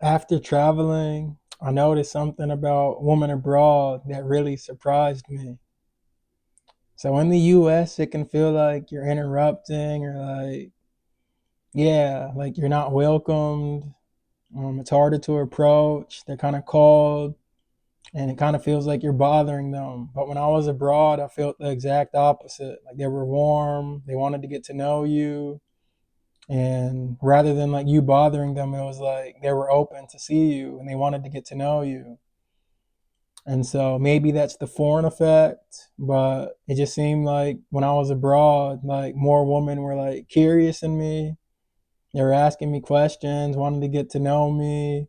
After traveling, I noticed something about women abroad that really surprised me. So in the US, it can feel like you're interrupting or like, yeah, like you're not welcomed. It's harder to approach. They're kind of cold and it kind of feels like you're bothering them. But when I was abroad, I felt the exact opposite. Like they were warm, they wanted to get to know you. And rather than like you bothering them, it was like they were open to see you and they wanted to get to know you. And so maybe that's the foreign effect, but it just seemed like when I was abroad, like more women were like curious in me. They were asking me questions, wanting to get to know me,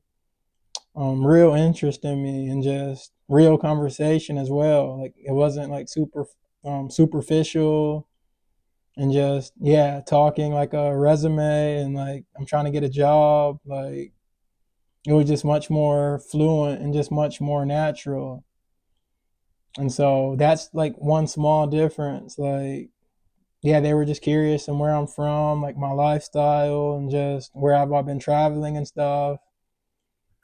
real interest in me, and just real conversation as well. Like it wasn't like superficial and just yeah, talking like a resume and like I'm trying to get a job. Like it was just much more fluent and just much more natural. And so that's like one small difference. Like, yeah, they were just curious and where I'm from, like my lifestyle and just where have I been traveling and stuff.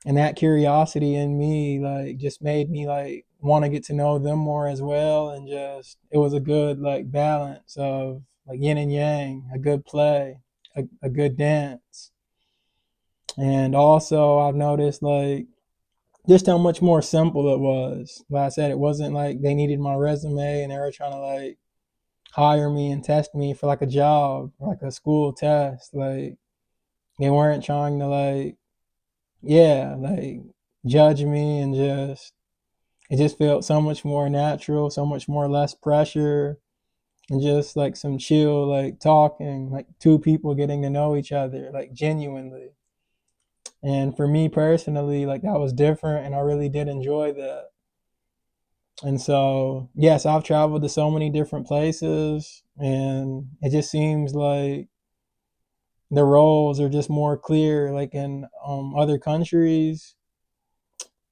And that curiosity in me, like, just made me like want to get to know them more as well. And just, it was a good like balance of like yin and yang, a good play, a good dance. And also, I've noticed like just how much more simple it was. Like I said, it wasn't like they needed my resume and they were trying to like hire me and test me for like a job, like a school test. Like they weren't trying to like, yeah, like judge me and just it just felt so much more natural, so much more less pressure and just like some chill like talking, like two people getting to know each other like genuinely. And for me personally, like that was different and I really did enjoy that. And so, yes, I've traveled to so many different places, and it just seems like the roles are just more clear, like in other countries.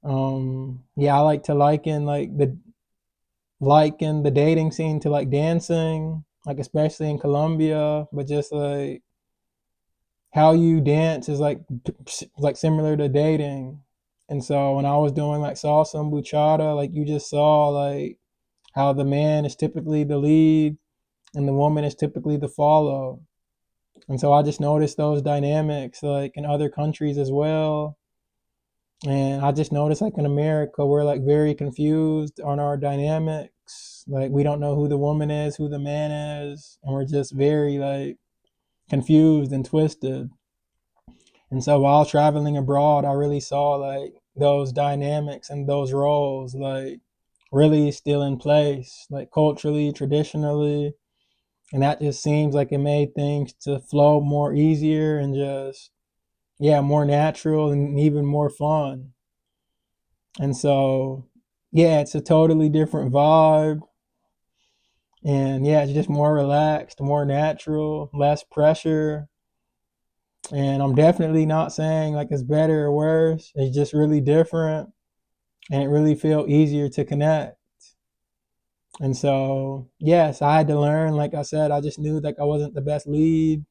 Yeah, I like to liken the dating scene to like dancing, like especially in Colombia, but just like how you dance is like similar to dating. And so when I was doing like salsa and bachata, like you just saw like how the man is typically the lead and the woman is typically the follow. And so I just noticed those dynamics like in other countries as well. And I just noticed like in America, we're like very confused on our dynamics. Like we don't know who the woman is, who the man is, and we're just very like confused and twisted. And so while traveling abroad, I really saw like those dynamics and those roles like really still in place, like culturally, traditionally, and that just seems like it made things to flow more easier and just yeah more natural and even more fun. And so yeah, it's a totally different vibe, and yeah, it's just more relaxed, more natural, less pressure. And I'm definitely not saying like it's better or worse, it's just really different and it really felt easier to connect. And so yes, I had to learn, like I said, I just knew like I wasn't the best lead.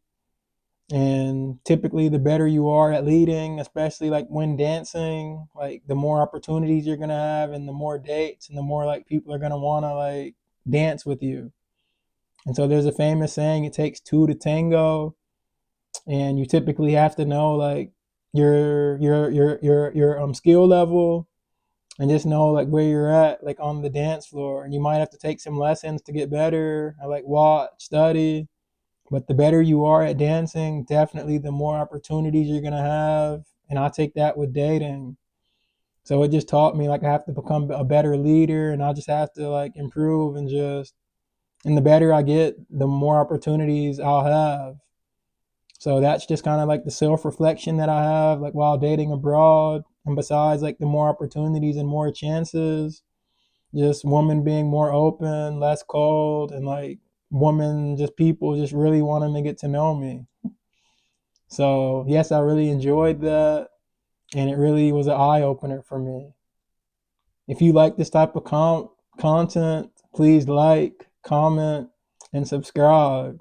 And typically, the better you are at leading, especially like when dancing, like the more opportunities you're gonna have, and the more dates, and the more like people are gonna wanna like dance with you. And so there's a famous saying: "It takes two to tango," and you typically have to know like your skill level and just know like where you're at like on the dance floor. And you might have to take some lessons to get better, or like watch, study, but the better you are at dancing, definitely the more opportunities you're gonna have. And I take that with dating. So it just taught me like I have to become a better leader and I just have to like improve and just and the better I get, the more opportunities I'll have. So that's just kind of like the self reflection that I have like while dating abroad. And besides like the more opportunities and more chances, just women being more open, less cold, and like women, just people just really wanting to get to know me. So yes, I really enjoyed that, and it really was an eye opener for me. If you like this type of content, please like, comment, and subscribe.